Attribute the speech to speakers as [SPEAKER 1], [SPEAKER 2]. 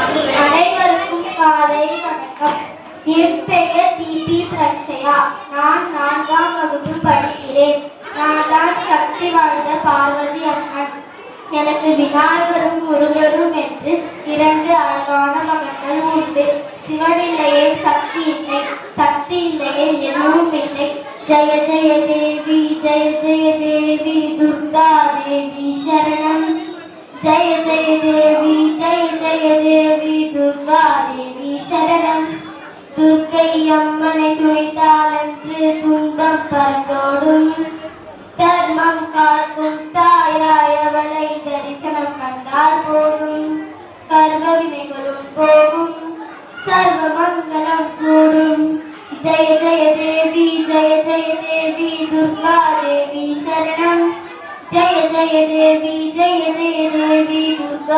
[SPEAKER 1] அனைவருக்கும் காலை வணக்கம். என் பெயர் டிபி பிரக்ஷயா. நான் 4ஆம் வகுப்பு படிக்கிறேன். நான் தான் சக்தி வாய்ந்த பார்வதி அம்மன். எனக்கு விநாயகரும் முருகரும் என்று 2 அழகான மகன்கள் உண்டு. சிவன் இல்லையே சக்தி இல்லை, சக்தி இல்லையே எதுவும் இல்லை. ஜெய ஜெய தேவி ஜெய ஜெய தேவி துர்கா தேவி சரணம். ஜெய ஜெய தேவி ஜெய ஜெய தேவி துர்கா தேவி சரணம். துர்க்கை அம்மனை துணைத்தாளென்று துன்பம் பறந்தோடும். தர்மம் காக்கும் தாயாய் அவளை தரிசனம் கண்டால் போதும். கர்ம வினைகளும் போகும், சர்வ மங்களம் கூடும். ஜெய ஜெய தேவி ஜெய ஜெய தேவி துர்கா தேவி சரணம். ஜெய ஜெய தேவி ஜெய ஜெய தேவி துர்கா